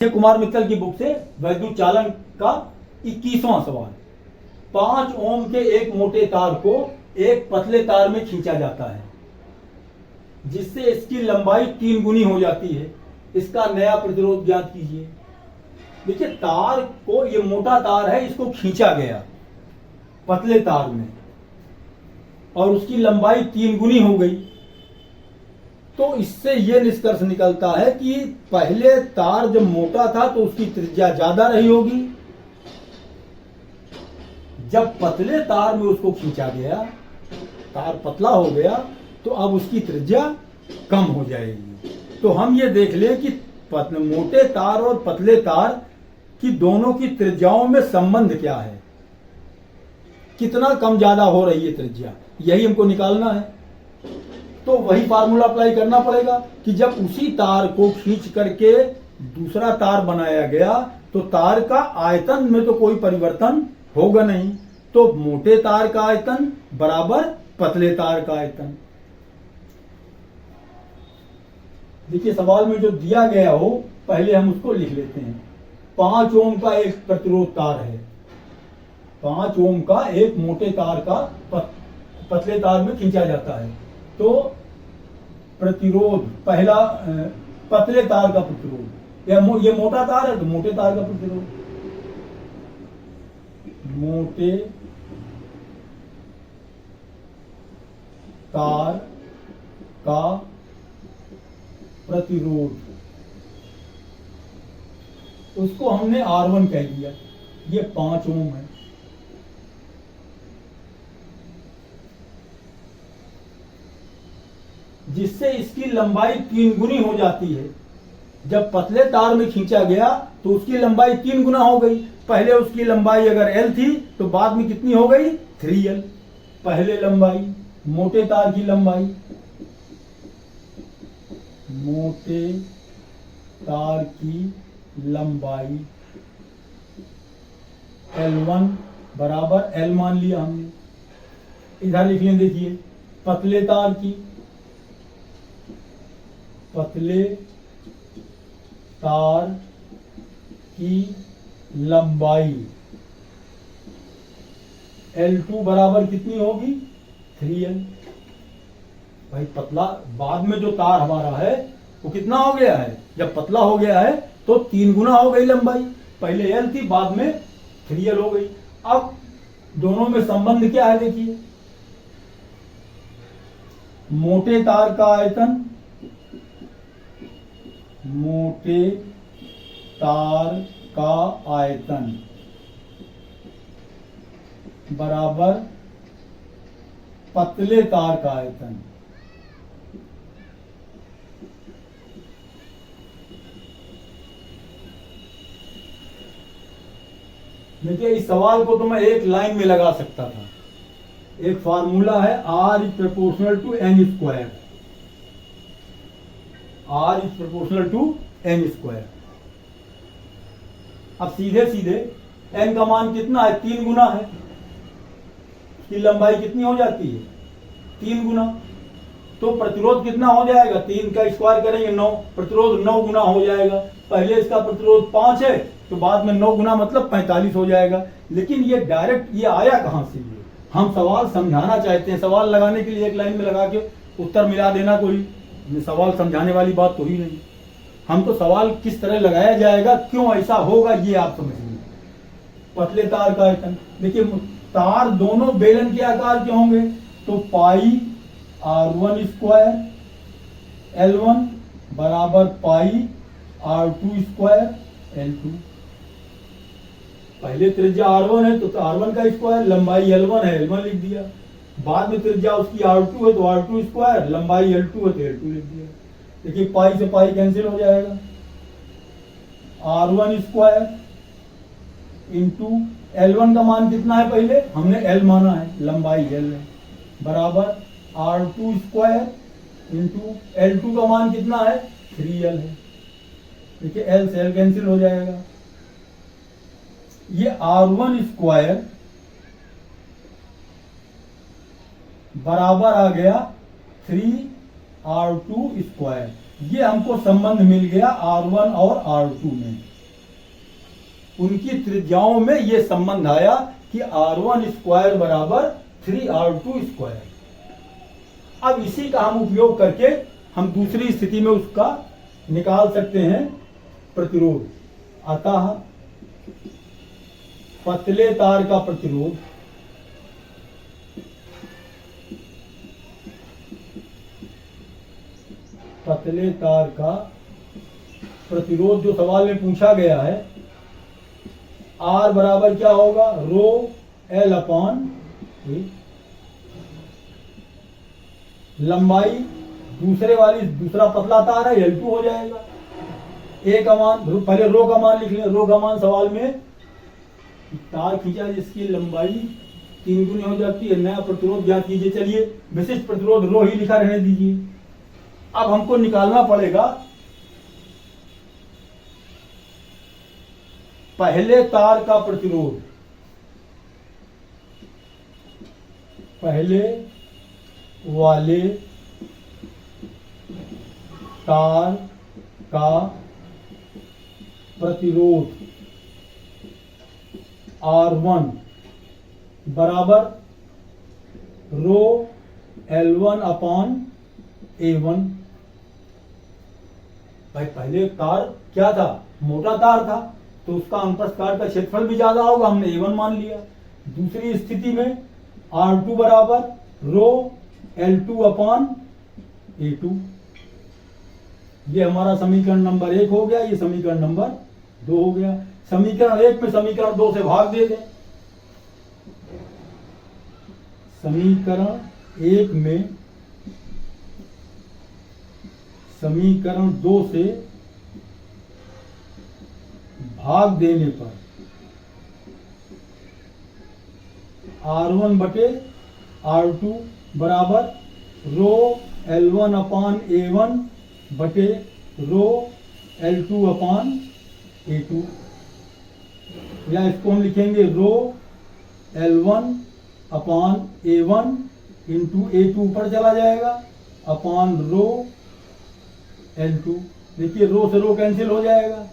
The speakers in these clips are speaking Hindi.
कुमार मित्तल की बुक से वैद्युत चालन का 21वां सवाल। 5 ओम के एक मोटे तार को एक पतले तार में खींचा जाता है जिससे इसकी लंबाई 3 गुनी हो जाती है। इसका नया प्रतिरोध ज्ञात कीजिए। देखिए, तार को, ये मोटा तार है, इसको खींचा गया पतले तार में और उसकी लंबाई 3 गुनी हो गई। तो इससे यह निष्कर्ष निकलता है कि पहले तार जब मोटा था तो उसकी त्रिज्या ज्यादा रही होगी। जब पतले तार में उसको खींचा गया, तार पतला हो गया, तो अब उसकी त्रिज्या कम हो जाएगी। तो हम ये देख लें कि मोटे तार और पतले तार की दोनों की त्रिज्याओं में संबंध क्या है, कितना कम ज्यादा हो रही है त्रिज्या, यही हमको निकालना है। तो वही फार्मूला अप्लाई करना पड़ेगा कि जब उसी तार को खींच करके दूसरा तार बनाया गया तो तार का आयतन में तो कोई परिवर्तन होगा नहीं। तो मोटे तार का आयतन बराबर पतले तार का आयतन। देखिए, सवाल में जो दिया गया हो पहले हम उसको लिख लेते हैं। 5 ओम का एक प्रतिरोध तार है। 5 ओम का एक मोटे तार का पतले तार में खींचा जाता है। तो प्रतिरोध, पहला पतले तार का प्रतिरोध, ये मोटा तार है तो मोटे तार का प्रतिरोध, मोटे तार का प्रतिरोध, उसको हमने R1 कह दिया। ये 5 ओम है। जिससे इसकी लंबाई 3 गुनी हो जाती है। जब पतले तार में खींचा गया तो उसकी लंबाई 3 गुना हो गई। पहले उसकी लंबाई अगर L थी तो बाद में कितनी हो गई? 3L। पहले लंबाई, मोटे तार की लंबाई, मोटे तार की लंबाई L1 बराबर L मान लिया हमने। इधर लिख लें, देखिए, पतले तार की, पतले तार की लंबाई L2 बराबर कितनी होगी? 3L। भाई, पतला, बाद में जो तार हमारा है वो कितना हो गया है? जब पतला हो गया है तो 3 गुना हो गई लंबाई। पहले L थी, बाद में 3L हो गई। अब दोनों में संबंध क्या है? देखिए, मोटे तार का आयतन, मोटे तार का आयतन बराबर पतले तार का आयतन। देखिए, इस सवाल को तो मैं एक लाइन में लगा सकता था। एक फार्मूला है R is proportional to N square. R is proportional to N square. अब सीधे सीधे N का मान कितना है? 3 गुना है। इसकी लंबाई कितनी हो जाती है? 3 गुना। तो प्रतिरोध कितना हो जाएगा? 3 का स्क्वायर करेंगे 9, प्रतिरोध 9 गुना हो जाएगा। पहले इसका प्रतिरोध 5 है तो बाद में 9 गुना मतलब 45 हो जाएगा। लेकिन ये डायरेक्ट ये आया कहां से? ये हम सवाल समझाना चाहते हैं। सवाल लगाने के लिए एक लाइन में लगा के उत्तर मिला देना कोई सवाल समझाने वाली बात तो ही नहीं। हम तो सवाल किस तरह लगाया जाएगा, क्यों ऐसा होगा, ये आप समझिए। पतले तार का आयतन, देखिए, तार दोनों बेलन के आकार के होंगे तो पाई R1 स्क्वायर L1 बराबर पाई R2 स्क्वायर L2। पहले त्रिज्या R1 है तो R1 का स्क्वायर, लंबाई L1 है, L1 लिख दिया। बाद में त्रिज्या उसकी R2 है तो R2 स्क्वायर, लंबाई L2 है तो L2 लिख दिया। देखिए, पाई से पाई कैंसिल हो जाएगा। R1 स्क्वायर इंटू L1 का मान कितना है? पहले हमने L माना है, लंबाई L है, बराबर R2 स्क्वायर इंटू L2 का मान कितना है? 3L है। देखिए, L से L कैंसिल हो जाएगा। ये R1 स्क्वायर बराबर आ गया 3R2 स्क्वायर। ये हमको संबंध मिल गया R1 और R2 में। उनकी त्रिज्याओं में ये संबंध आया कि R1 स्क्वायर बराबर 3R2 स्क्वायर। अब इसी का हम उपयोग करके हम दूसरी स्थिति में उसका निकाल सकते हैं प्रतिरोध। अतः पतले तार का प्रतिरोध जो सवाल में पूछा गया है, R बराबर क्या होगा, रो L अपॉन ए। लंबाई दूसरा पतला तार है, L2 हो जाएगा। ए का मान, पहले रो का मान लिख लिया। रो का मान सवाल में तार खींचा जिसकी लंबाई 3 गुनी हो जाती है। नया प्रतिरोध ज्ञात कीजिए। चलिए विशिष्ट प्रतिरोध रो ही लिखा रहने दीजिए। अब हमको निकालना पड़ेगा पहले तार का प्रतिरोध, पहले वाले तार का प्रतिरोध R1 बराबर रो L1 अपॉन A1। भाई पहले तार क्या था, मोटा तार था, तो उसका अंतस्कार का क्षेत्रफल भी ज्यादा होगा, हमने A1 मान लिया। दूसरी स्थिति में R2 बराबर रो L2 अपॉन A2। ये हमारा समीकरण नंबर 1 हो गया, ये समीकरण नंबर 2 हो गया। समीकरण 1 में समीकरण 2 से भाग दे दें। समीकरण 1 में समीकरण 2 से भाग देने पर R1 बटे R2 बराबर रो L1 अपॉन A1 बटे रो L2 अपॉन A2, या इसको हम लिखेंगे रो L1 upon A1 into A2 ऊपर चला जाएगा अपॉन रो L2। देखिए रो से रो कैंसिल हो जाएगा।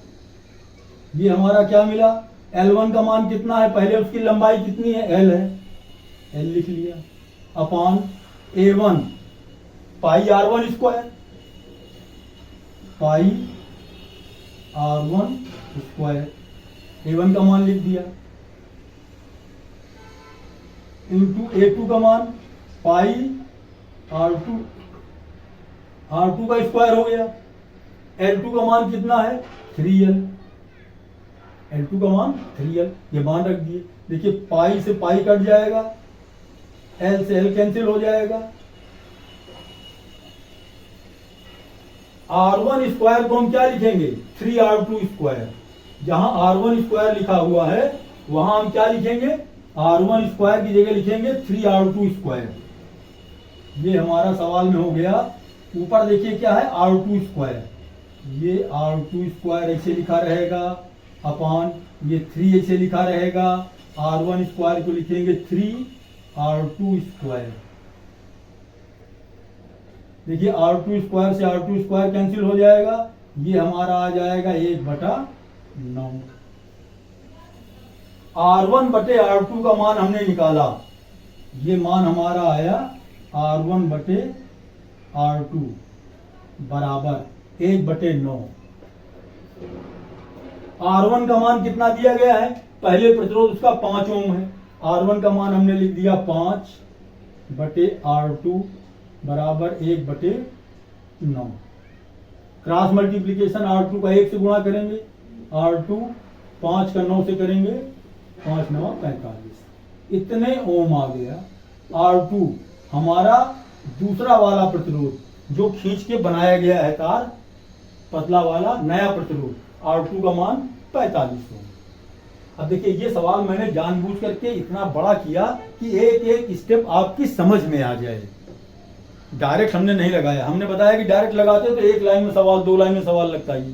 ये हमारा क्या मिला, L1 का मान कितना है, पहले उसकी लंबाई कितनी है, L है, L लिख लिया, अपॉन A1 पाई R1 स्क्वायर, पाई R1 स्क्वायर, A1 का मान लिख दिया, इंटू A2 का मान पाई R2 का स्क्वायर हो गया। L2 का मान कितना है, 3L, L2 का मान 3L, ये मान रख दिए। देखिए पाई से पाई कट जाएगा, L से L कैंसिल हो जाएगा। R1 स्क्वायर को हम क्या लिखेंगे, 3R2 स्क्वायर। जहां R1 स्क्वायर लिखा हुआ है वहां हम क्या लिखेंगे, R1 स्क्वायर की जगह लिखेंगे 3R2 स्क्वायर। ये हमारा सवाल में हो गया। ऊपर देखिए क्या है, R2 स्क्वायर, ये R2 स्क्वायर ऐसे लिखा रहेगा अपॉन ये 3 ऐसे लिखा रहेगा। R1 स्क्वायर को लिखेंगे 3R2 स्क्वायर। देखिए R2 स्क्वायर से R2 स्क्वायर कैंसिल हो जाएगा, ये हमारा आ जाएगा 1/9। R1 बटे R2 का मान हमने निकाला, ये मान हमारा आया R1 बटे R2 बराबर 1/9। R1 का मान कितना दिया गया है, पहले प्रतिरोध उसका 5 ओम है, R1 का मान हमने लिख दिया 5 बटे R2 बराबर 1/9। क्रॉस मल्टीप्लीकेशन R2 का 1 से गुणा करेंगे, R2 5 का 9 से करेंगे, 5 9 45, इतने ओम आ गया। R2 हमारा दूसरा वाला प्रतिरोध जो खींच के बनाया गया है तार, पतला वाला नया प्रतिरोध, R2 का मान 45 ओम। अब देखिए ये सवाल मैंने जानबूझ करके इतना बड़ा किया कि एक एक स्टेप आपकी समझ में आ जाए। डायरेक्ट हमने नहीं लगाया, हमने बताया कि डायरेक्ट लगाते तो 1 लाइन में सवाल 2 लाइन में सवाल लगता ही,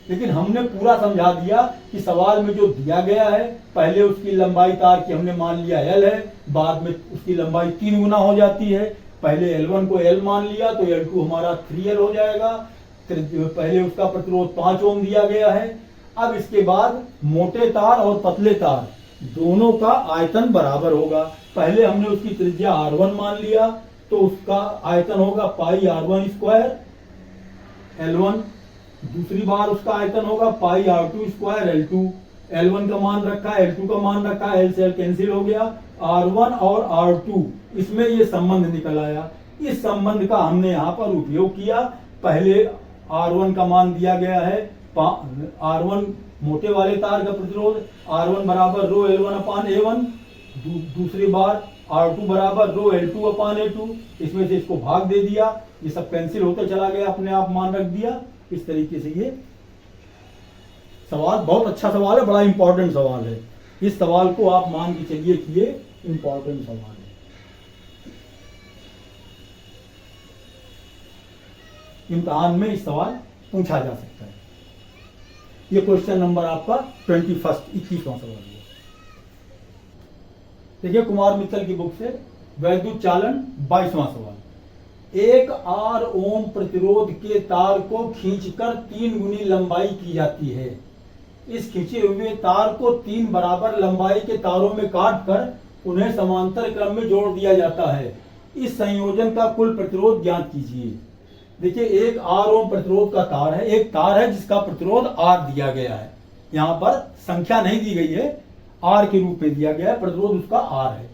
लेकिन हमने पूरा समझा दिया कि सवाल में जो दिया गया है, पहले उसकी लंबाई तार की हमने मान लिया L है, बाद में उसकी लंबाई 3 गुना हो जाती है। पहले L1 को L मान लिया तो L2 हमारा 3L हो जाएगा। पहले उसका प्रतिरोध 5 ओम दिया गया है, अब इसके बाद मोटे तार और पतले तार दोनों का आयतन बराबर होगा। पहले हमने उसकी त्रिज्या r1 मान लिया, तो उसका आयतन होगा पाई r1 स्क्वायर L1। दूसरी बार उसका आयतन होगा पाई r2 स्क्वायर L2। L1 का मान रखा, L2 का मान रखा, L से L कैंसिल हो गया, R1 और R2 इसमें ये संबंध निकल आया। इस संबंध का हमने यहाँ पर उपयोग किया। पहले R1 का मान दिया गया है R1 मोटे वाले तार का प्रतिरोध R1 बराबर रो L1 अपान A1। दूसरी बार R2 बराबर रो L2 अपान A2। इसमें से इसको भाग दे दिया, ये सब कैंसिल होते चला गया, अपने आप मान रख दिया। इस तरीके से ये सवाल बहुत अच्छा सवाल है, बड़ा इंपॉर्टेंट सवाल है। इस सवाल को आप मान के चलिए कि ये इंपॉर्टेंट सवाल है। इम्तिहान में इस सवाल पूछा जा सकता है। ये क्वेश्चन नंबर आपका 21वां सवाल है। देखिए कुमार मित्तल की बुक से वैद्युत चालन 22वां सवाल। एक R ओम प्रतिरोध के तार को खींचकर 3 गुनी लंबाई की जाती है। इस खींचे हुए तार को 3 बराबर लंबाई के तारों में काटकर उन्हें समांतर क्रम में जोड़ दिया जाता है। इस संयोजन का कुल प्रतिरोध ज्ञात कीजिए। देखिए एक R ओम प्रतिरोध का तार है, एक तार है जिसका प्रतिरोध R दिया गया है। यहाँ पर संख्या नहीं दी गई है, R के रूप में दिया गया है, प्रतिरोध उसका R है।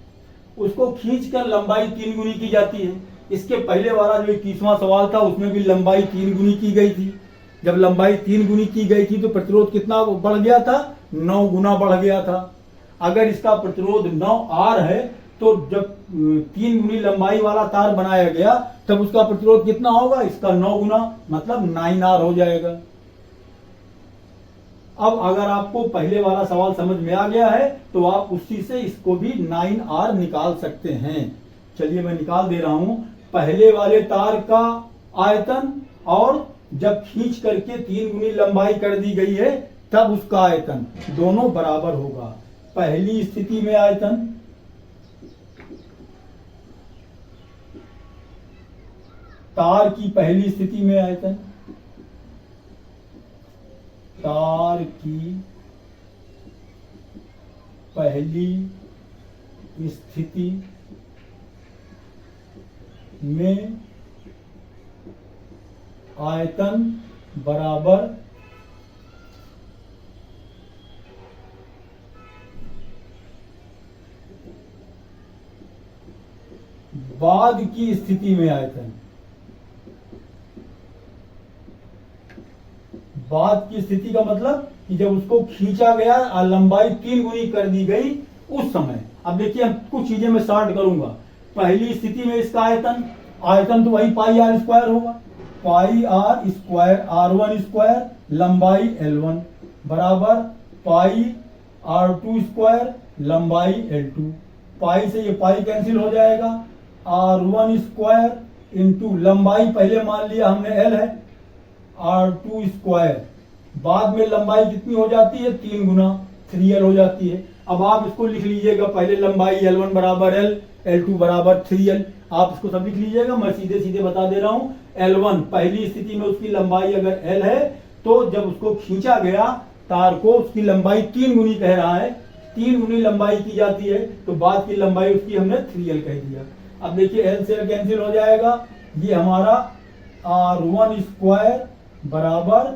उसको खींचकर लंबाई 3 गुनी की जाती है। इसके पहले वाला जो 21वां सवाल था उसमें भी लंबाई 3 गुनी की गई थी। जब लंबाई 3 गुनी की गई थी तो प्रतिरोध कितना बढ़ गया था? 9 गुना बढ़ गया था। अगर इसका प्रतिरोध 9R है तो जब 3 गुनी लंबाई वाला तार बनाया गया तब उसका प्रतिरोध कितना होगा? इसका 9 गुना, मतलब 9R हो जाएगा। अब अगर आपको पहले वाला सवाल समझ में आ गया है तो आप उसी से इसको भी 9R निकाल सकते हैं। चलिए मैं निकाल दे रहा हूं। पहले वाले तार का आयतन और जब खींच करके 3 गुनी लंबाई कर दी गई है तब उसका आयतन दोनों बराबर होगा। पहली स्थिति में आयतन तार की पहली स्थिति में आयतन, तार की पहली स्थिति में आयतन बराबर बाद की स्थिति में आयतन। बाद की स्थिति का मतलब कि जब उसको खींचा गया और लंबाई 3 गुनी कर दी गई उस समय। अब देखिए हम कुछ चीजें मैं स्टार्ट करूंगा। पहली स्थिति में इसका आयतन, आयतन तो वही पाई R स्क्वायर होगा, पाई R स्क्वायर R1 स्क्वायर लंबाई L1 बराबर पाई R2 स्क्वायर लंबाई L2। पाई से ये पाई कैंसिल हो जाएगा, R1 स्क्वायर इंटू लंबाई पहले मान लिया हमने L है R2 स्क्वायर, बाद में लंबाई कितनी हो जाती है? 3 गुना 3L हो जाती है। अब आप इसको लिख लीजिएगा, पहले लंबाई L1 बराबर L, L2 बराबर 3L। आप इसको सब लिख लीजिएगा, मैं सीधे सीधे बता दे रहा हूं। L1 पहली स्थिति में उसकी लंबाई अगर L है तो जब उसको खींचा गया तार को उसकी लंबाई 3 गुनी कह रहा है, 3 गुनी लंबाई की जाती है तो बाद की लंबाई उसकी हमने 3L कह दिया। अब देखिए L से L कैंसिल हो जाएगा, ये हमारा R1 स्क्वायर बराबर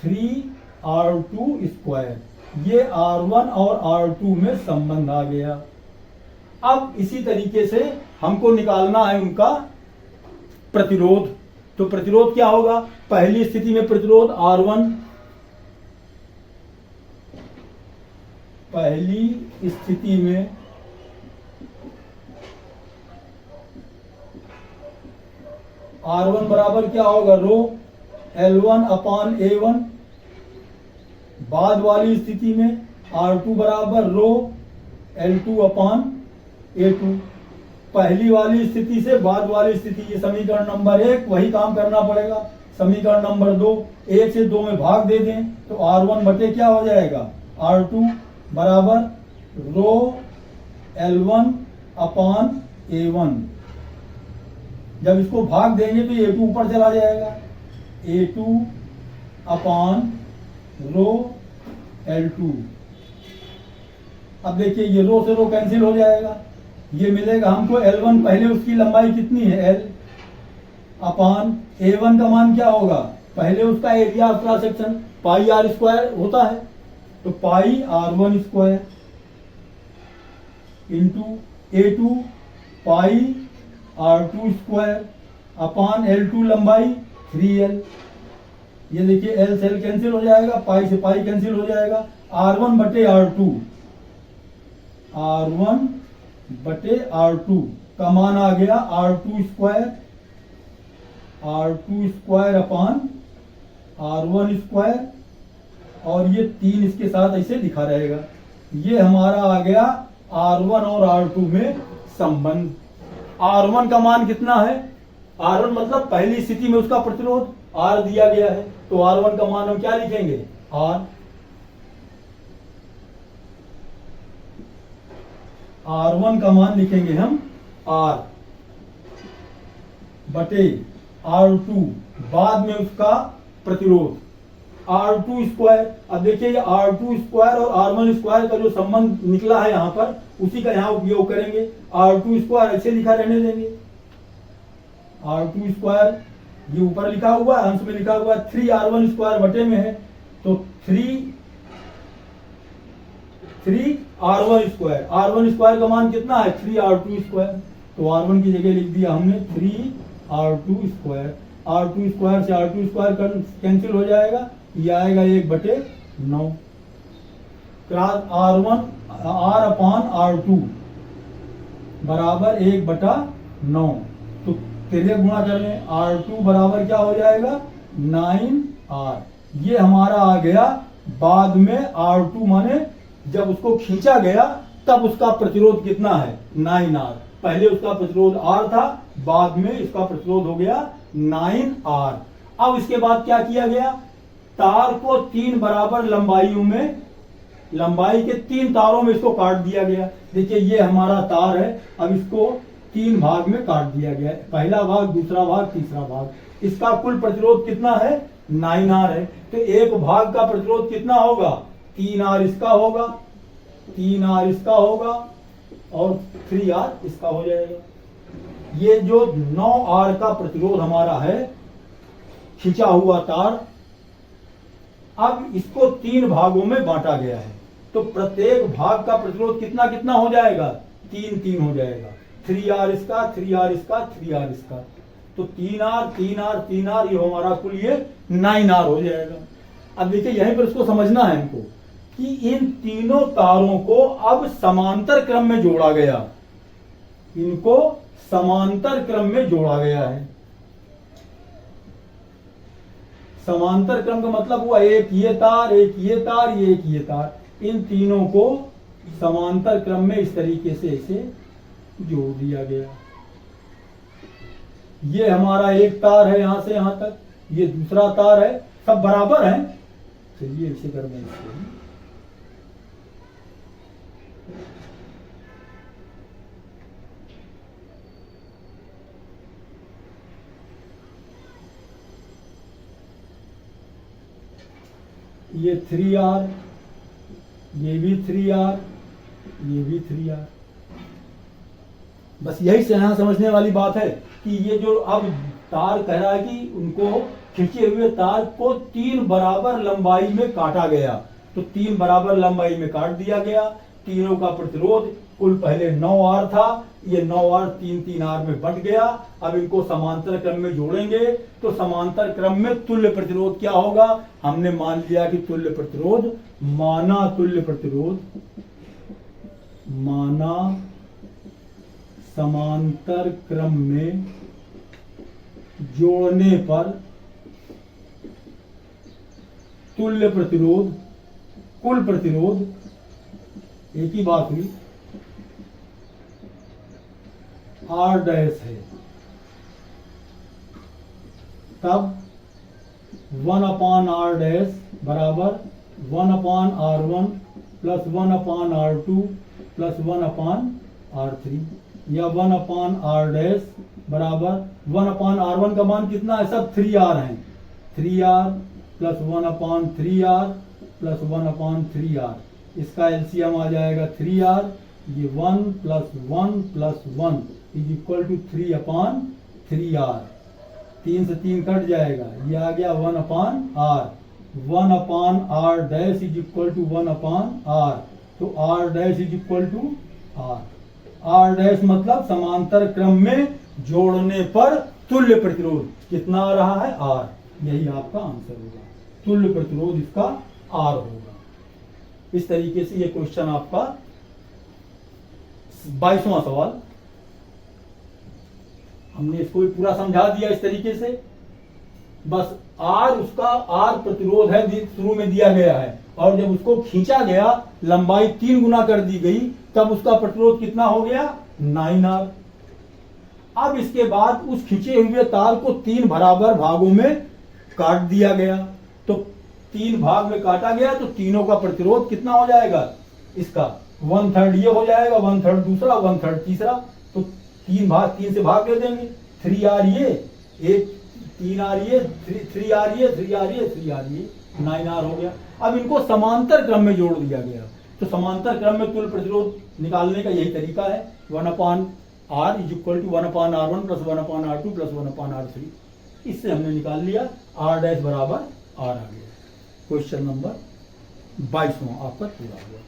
3R2 स्क्वायर, ये R1 और R2 में संबंध आ गया। अब इसी तरीके से हमको निकालना है उनका प्रतिरोध। तो प्रतिरोध क्या होगा? पहली स्थिति में प्रतिरोध R1, पहली स्थिति में R1 बराबर क्या होगा? रो L1 अपान A1। बाद वाली स्थिति में R2 बराबर रो L2 अपान A2। पहली वाली स्थिति से बाद वाली स्थिति, ये समीकरण नंबर 1, वही काम करना पड़ेगा। समीकरण नंबर 2, 1 से 2 में भाग दे दें तो R1 बटे क्या हो जाएगा? R2 बराबर रो L1 अपान A1। जब इसको भाग देंगे तो A2 ऊपर चला जाएगा, A2 अपान रो L2। अब देखिए ये रो से रो कैंसिल हो जाएगा, ये मिलेगा हमको L1, पहले उसकी लंबाई कितनी है L अपान A1 का मान क्या होगा, पहले उसका area of cross section pi R square होता है, तो pi R1 square into A2 pi R2 square upon L2 लंबाई 3L। ये देखिए L से L कैंसिल हो जाएगा, पाई से पाई कैंसिल हो जाएगा, R1 बटे R2, R1 बटे R2 का मान आ गया R2 स्क्वायर अपान R1 स्क्वायर, और ये 3 इसके साथ ऐसे लिखा रहेगा। ये हमारा आ गया R1 और R2 में संबंध। R1 का मान कितना है, R1 मतलब पहली स्थिति में उसका प्रतिरोध R दिया गया है, तो R1 का मान हम क्या लिखेंगे R, R1 का मान लिखेंगे हम R बटे R2 बाद में उसका प्रतिरोध R2 स्क्वायर। अब देखिए ये R2 स्क्वायर और R1 स्क्वायर का जो संबंध निकला है यहाँ पर, उसी का यहाँ उपयोग करेंगे। R2 स्क्वायर ऐसे लिखा रहने देंगे, R2 स्क्वायर ये ऊपर लिखा हुआ है, अंश में लिखा हुआ है 3R1 स्क्वायर बटे में है, तो 3R1 स्क्वायर, R1 स्क्वायर का मान कितना है 3R2 स्क्वायर, तो R1 की जगह लिख दिया हमने 3R2 स्क्वायर। R2 स्क्वायर से R2 स्क्वायर कैंसिल हो जाएगा, ये आएगा 1/9 क्रॉस R1 R अपान R2 बराबर 1/9, तो तेरे गुणा कर लें, R2 बराबर क्या हो जाएगा 9R। ये हमारा आ गया बाद में R2 माने जब उसको खींचा गया तब उसका प्रतिरोध कितना है 9R। पहले उसका प्रतिरोध R था, बाद में इसका प्रतिरोध हो गया 9R। अब इसके बाद क्या किया गया, तार को 3 बराबर लंबाइयों में, लंबाई के 3 तारों में इसको काट दिया गया। देखिए ये हमारा तार है, अब इसको 3 भाग में काट दिया गया, पहला भाग, दूसरा भाग, तीसरा भाग। इसका कुल प्रतिरोध कितना है 9R है, तो एक भाग का प्रतिरोध कितना होगा 3R इसका होगा, 3R इसका होगा और 3R इसका हो जाएगा। ये जो 9R का प्रतिरोध हमारा है खिंचा हुआ तार, अब इसको 3 भागों में बांटा गया है, तो प्रत्येक भाग का प्रतिरोध कितना कितना हो जाएगा 3-3 हो जाएगा, 3R इसका, 3R इसका, 3R इसका, तो 3R 3R 3R ये हमारा कुल ये 9R हो जाएगा। अब देखिए यहीं पर इसको समझना है हमको कि इन तीनों तारों को अब समांतर क्रम में जोड़ा गया, इनको समांतर क्रम में जोड़ा गया है। समांतर क्रम का मतलब हुआ एक ये तार, एक ये तार, ये एक ये तार, इन तीनों को समांतर क्रम में इस तरीके से इसे जोड़ दिया गया। ये हमारा एक तार है यहां से यहां तक, ये दूसरा तार है, सब बराबर हैं। चलिए इसे कर दें इसको, ये 3R, ये भी 3R, ये भी 3R। बस यही से यहां समझने वाली बात है कि ये जो अब तार कह रहा है कि उनको खींचे हुए तार को 3 बराबर लंबाई में काटा गया, तो 3 बराबर लंबाई में काट दिया गया। तीनों का प्रतिरोध कुल पहले 9R था, ये 9R 3-3R में बंट गया। अब इनको समांतर क्रम में जोड़ेंगे तो समांतर क्रम में तुल्य प्रतिरोध क्या होगा, हमने मान लिया कि तुल्य प्रतिरोध माना, तुल्य प्रतिरोध माना समांतर क्रम में जोड़ने पर तुल्य प्रतिरोध, कुल प्रतिरोध, एक ही बात हुई, R डैश है, तब 1/R डैश बराबर 1/R1 plus 1/R2 plus 1/R3, या 1/R डैश बराबर 1/R1 का मान कितना है, सब 3R है, 3R plus 1/3R plus 1/3R, इसका एलसीएम आ जाएगा 3R, ये 1 + 1 + 1 = 3/3R, 3 से 3 कट जाएगा, ये आ गया 1/R, 1/R डैश = 1/R, तो R dash = R, R dash मतलब समांतर क्रम में जोड़ने पर तुल्य प्रतिरोध कितना आ रहा है, R, यही आपका आंसर होगा, तुल्य प्रतिरोध इसका R होगा। इस तरीके से ये क्वेश्चन आपका 22वां सवाल, हमने इसको भी पूरा समझा दिया इस तरीके से, बस R उसका R प्रतिरोध है, शुरू में दिया गया है, और जब उसको खींचा गया लंबाई 3 गुना कर दी गई तब उसका प्रतिरोध कितना हो गया, 9R। अब इसके बाद उस खींचे हुए तार को 3 बराबर भागों में काट दिया गया, तो 3 भाग में काटा गया तो तीनों का प्रतिरोध कितना हो जाएगा, इसका 1/3 ये हो जाएगा, 1/3 दूसरा, 1/3 तीसरा, तो 3 से भाग दे देंगे, 3R ये, 3R ये, 3R ये, 3R ये, 3R ये, 9R हो गया। अब इनको समांतर क्रम में जोड़ दिया गया, तो समांतर क्रम में तुल्य प्रतिरोध निकालने का यही तरीका है, 1/R = 1/R1 + 1/R2 + 1/R3, इससे हमने निकाल लिया, R डैश बराबर R आ गया। क्वेश्चन नंबर 22वां आपका पूरा हुआ।